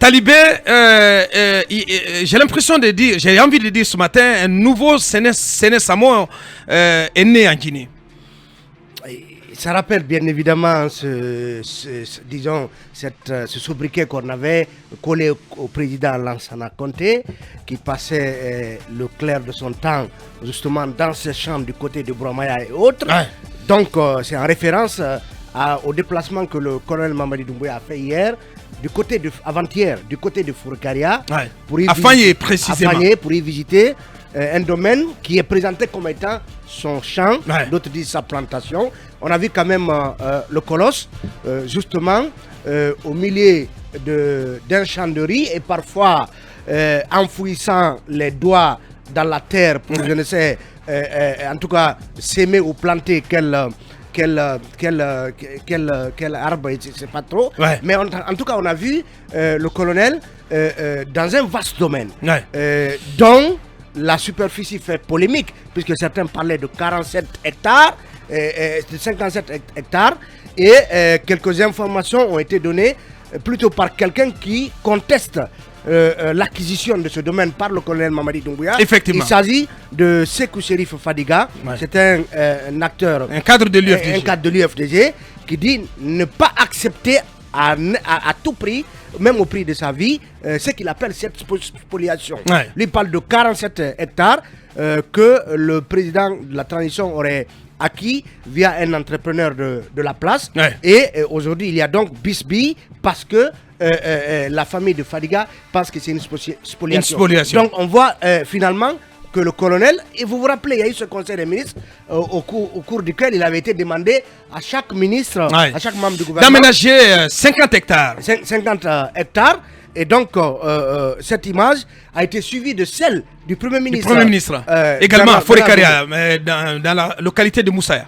Talibé, j'ai l'impression de dire, j'ai envie de dire ce matin, un nouveau Séné Samo est né en Guinée. Ça rappelle bien évidemment ce sobriquet qu'on avait collé au président Lansana Conté, qui passait le clair de son temps justement dans ces champs du côté de Bromaya et autres. Ouais. Donc c'est en référence au déplacement que le colonel Mamadi Doumbouya a fait hier, avant-hier, du côté de Fourkaria, ouais. Pour y visiter un domaine qui est présenté comme étant son champ, ouais. D'autres disent sa plantation. On a vu quand même le colosse, justement, au milieu d'un champ de riz et parfois enfouissant les doigts dans la terre pour, je ne sais, en tout cas, s'aimer ou planter quel arbre, je ne sais pas trop. Ouais. Mais en tout cas, on a vu le colonel dans un vaste domaine, ouais. Dont la superficie fait polémique, puisque certains parlaient de 47 hectares, de 57 hectares, et quelques informations ont été données plutôt par quelqu'un qui conteste l'acquisition de ce domaine par le colonel Mamadi Doumbouya. Effectivement. Il s'agit de Sékou Chérif Fadiga, ouais. C'est un acteur, un cadre de l'UFDG, qui dit ne pas accepter à tout prix, même au prix de sa vie, ce qu'il appelle cette spoliation. Ouais. Lui parle de 47 hectares que le président de la transition aurait acquis via un entrepreneur de la place. Ouais. Et aujourd'hui, il y a donc bisbille parce que la famille de Fadiga pense que c'est une spoliation. Donc on voit finalement que le colonel, et vous vous rappelez, il y a eu ce conseil des ministres au cours duquel il avait été demandé à chaque ministre, ouais. À chaque membre du gouvernement d'aménager 50 hectares. 50 hectares. Et donc, cette image a été suivie de celle du Premier ministre. Également à Fourekaria, dans la localité de Moussaïa.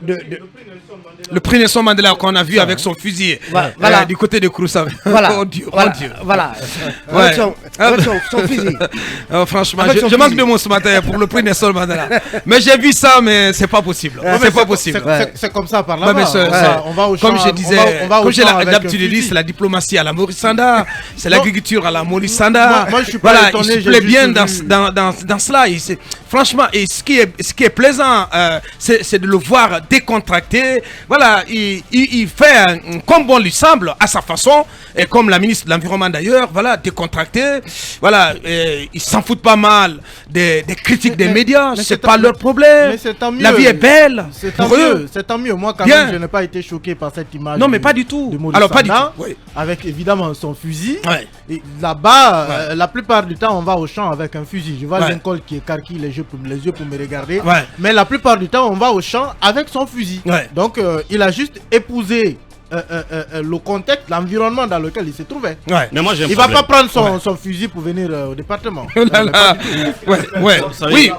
Le prix Nelson Mandela qu'on a vu avec son fusil, voilà. Du côté de Kroussa. Voilà. Oh Dieu, voilà. Oh Dieu. Voilà. Ouais. Avec son fusil. Franchement, je manque de mots ce matin pour le prix Nelson Mandela. Mais j'ai vu ça, mais c'est pas possible. C'est pas possible. C'est comme ça par là-bas. On va au champ. Comme je disais, comme j'ai l'habitude de dire, c'est la diplomatie à la Maurice Sanda, c'est l'agriculture à la Maurice Sanda. Moi, je suis pas étonné. Il se plaît bien dans cela. Franchement, et ce qui est plaisant, c'est de le voir décontracté. Voilà, il fait comme bon lui semble, à sa façon, et comme la ministre de l'Environnement d'ailleurs, voilà, décontracté. Voilà, ils s'en foutent pas mal des critiques des médias, c'est pas leur problème. La vie est belle. C'est tant mieux. Moi, quand même, je n'ai pas été choqué par cette image. Non, mais pas du tout. Alors, pas du tout. Oui. Avec évidemment son fusil. Ouais. Là-bas, la plupart du temps, on va au champ avec un fusil. Je vois Lincoln qui écarquille les yeux pour me regarder. Ouais. Mais la plupart du temps, on va au champ avec son fusil. Ouais. Donc, il a juste épousé le contexte, l'environnement dans lequel il se trouvait. Ouais. Mais moi, il ne va pas prendre son fusil pour venir au département.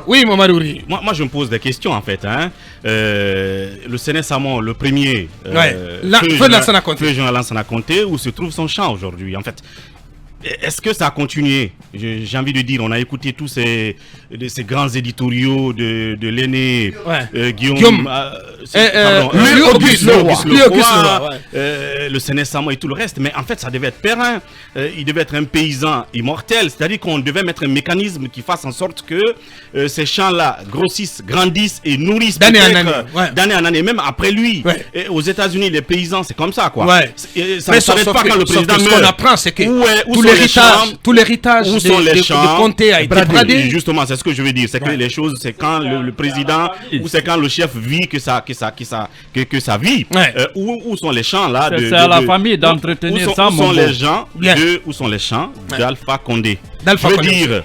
Oui, Mamadouri. Moi, je me pose des questions en fait. Hein. Le Séné Samo, le premier, feu de Lansana Conté, où se trouve son champ aujourd'hui en fait. Est-ce que ça a continué? J'ai envie de dire, on a écouté tous ces grands éditoriaux de l'aîné Guillaume Auguste Leroy, le Séné Samo et tout le reste. Mais en fait, ça devait être périn. Il devait être un paysan immortel. C'est-à-dire qu'on devait mettre un mécanisme qui fasse en sorte que ces champs-là grossissent, grandissent et nourrissent d'année en année, même après lui. Ouais. Et aux États-Unis, les paysans, c'est comme ça, quoi. Ouais. Ça ne s'arrête pas quand le président meurt. Ce qu'on apprend, c'est que tout l'héritage de Conté a été bradé. Justement, c'est ce que je veux dire. C'est que les choses, c'est quand le président ou c'est quand le chef vit que ça vit. Où sont les champs là? C'est à la famille d'entretenir ça. Où sont les champs d'Alpha Condé? Je veux dire.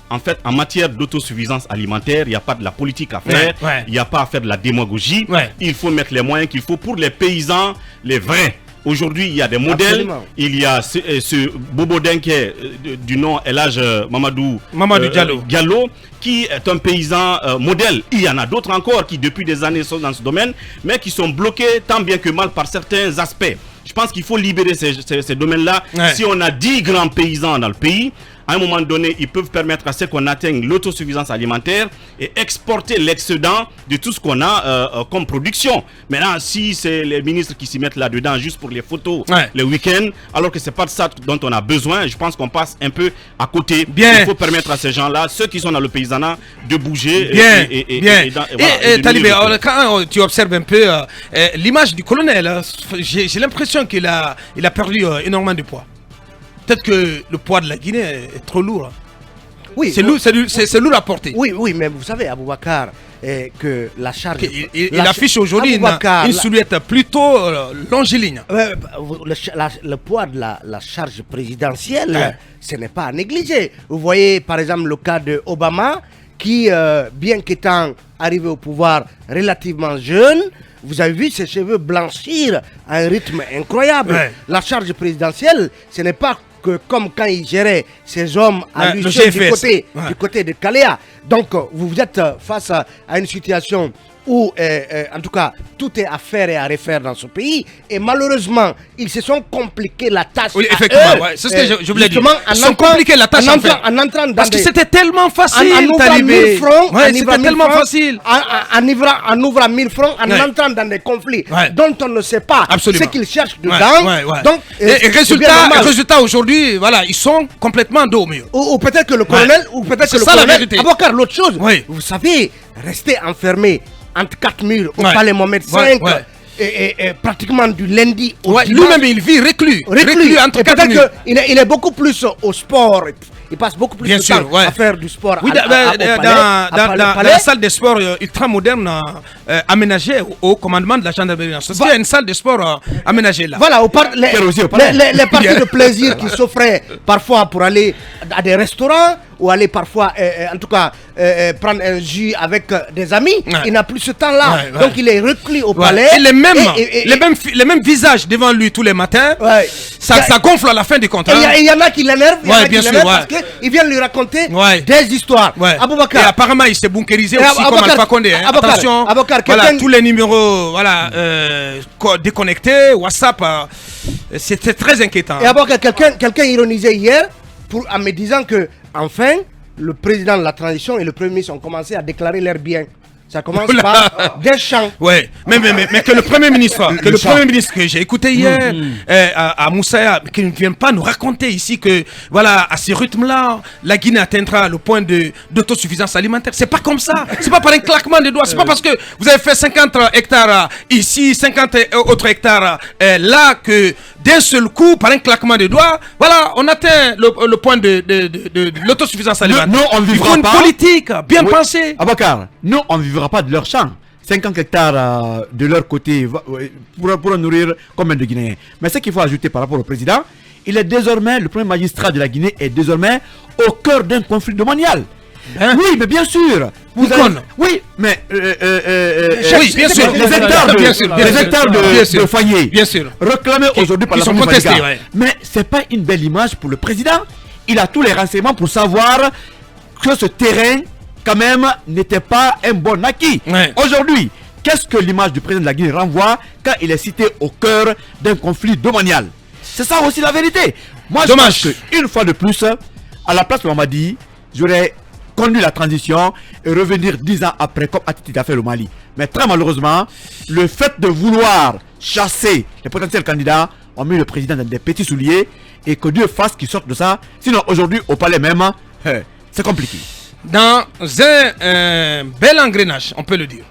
En fait, en matière d'autosuffisance alimentaire, il n'y a pas de la politique à faire, il n'y a pas à faire de la démagogie. Il faut mettre les moyens qu'il faut pour les paysans, les vrais. Aujourd'hui, il y a des modèles. Absolument. Il y a ce Bobo Denke du nom Elhaj Mamadou Diallo, qui est un paysan modèle. Il y en a d'autres encore qui, depuis des années, sont dans ce domaine, mais qui sont bloqués tant bien que mal par certains aspects. Je pense qu'il faut libérer ces domaines-là. Si on a 10 grands paysans dans le pays, à un moment donné, ils peuvent permettre à ce qu'on atteigne l'autosuffisance alimentaire et exporter l'excédent de tout ce qu'on a comme production. Maintenant, si c'est les ministres qui s'y mettent là-dedans juste pour les photos, les week-ends, alors que c'est pas de ça dont on a besoin, je pense qu'on passe un peu à côté. Il faut permettre à ces gens-là, ceux qui sont dans le paysanat, de bouger. Talibé, quand tu observes un peu l'image du colonel, j'ai l'impression qu'il a perdu énormément de poids. Peut-être que le poids de la Guinée est trop lourd. Oui, c'est lourd à porter. Oui, mais vous savez, Aboubacar, que la charge... Il affiche aujourd'hui une silhouette plutôt longiligne. Le poids de la charge présidentielle, ce n'est pas à négliger. Vous voyez, par exemple, le cas de Obama, qui, bien qu'étant arrivé au pouvoir relativement jeune, vous avez vu ses cheveux blanchir à un rythme incroyable. La charge présidentielle, ce n'est pas que comme quand il gérait ses hommes à lui du côté de Kalea. Donc, vous êtes face à une situation où, en tout cas, tout est à faire et à refaire dans ce pays. Et malheureusement, ils se sont compliqués la tâche. Oui, effectivement, c'est ce que je voulais dire. Ils se sont compliqués la tâche parce que c'était tellement facile, Talibé. C'était tellement facile. En ouvrant 1000 francs, en entrant dans des conflits dont on ne sait pas ce qu'ils cherchent dedans. Donc, et résultat aujourd'hui, voilà, ils sont complètement dos au mur. Ou peut-être que le colonel, Aboubacar, l'autre chose, vous savez, rester enfermé entre 4 murs au palais Mohamed V et pratiquement du lundi au dimanche. Lui-même il vit reclus entre 4 murs. Il est beaucoup plus au sport. Il passe beaucoup plus de temps à faire du sport. Oui, dans la salle de sport ultra-moderne aménagée au commandement de la gendarmerie. Il y a une salle de sport aménagée là. Voilà, les parties de plaisir qui s'offraient parfois pour aller à des restaurants ou aller parfois, en tout cas, prendre un jus avec des amis. Il n'a plus ce temps-là. Donc il est reclus au palais. Et les mêmes visages devant lui tous les matins. Ça gonfle à la fin du compte. Il y en a qui l'énervent. Parce qu'ils viennent lui raconter des histoires. Aboubacar. Et apparemment, il s'est bunkérisé aussi comme Alpha Condé. Attention, voilà, tous les numéros déconnectés, WhatsApp, c'était très inquiétant. Et Aboubacar, quelqu'un ironisait hier en me disant que, enfin, le président de la transition et le premier ministre ont commencé à déclarer leurs biens. Ça commence par des champs. Ouais, mais que le premier ministre, que j'ai écouté hier à Moussaïa, qu'il ne vienne pas nous raconter ici que voilà, à ce rythme-là, la Guinée atteindra le point d'autosuffisance alimentaire. C'est pas comme ça. C'est pas par un claquement de doigts. C'est pas parce que vous avez fait 50 hectares ici, 50 autres hectares là que d'un seul coup, par un claquement de doigts, voilà, on atteint le point de l'autosuffisance alimentaire. Nous, on vivra Il faut une politique bien pensée. Aboubacar, nous, on ne vivra pas de leur champ. 50 hectares de leur côté pour nourrir combien de Guinéens. Mais ce qu'il faut ajouter par rapport au président, il est désormais, le premier magistrat de la Guinée est désormais au cœur d'un conflit domanial. Oui, mais bien sûr. Oui, mais oui, bien sûr. Les hectares de foyer, bien sûr, réclamés aujourd'hui par la famille Fadiga. Mais c'est pas une belle image pour le président. Il a tous les renseignements pour savoir que ce terrain, quand même, n'était pas un bon acquis. Aujourd'hui, qu'est-ce que l'image du président de la Guinée renvoie quand il est cité au cœur d'un conflit domanial? C'est ça aussi la vérité. Moi, je pense qu'une fois de plus, à la place de Mamadi, j'aurais conduit la transition et revenir 10 ans après comme Attiti a fait au Mali. Mais très malheureusement, le fait de vouloir chasser les potentiels candidats ont mis le président dans des petits souliers et que Dieu fasse qu'il sorte de ça. Sinon aujourd'hui au palais même, c'est compliqué. Dans un bel engrenage, on peut le dire.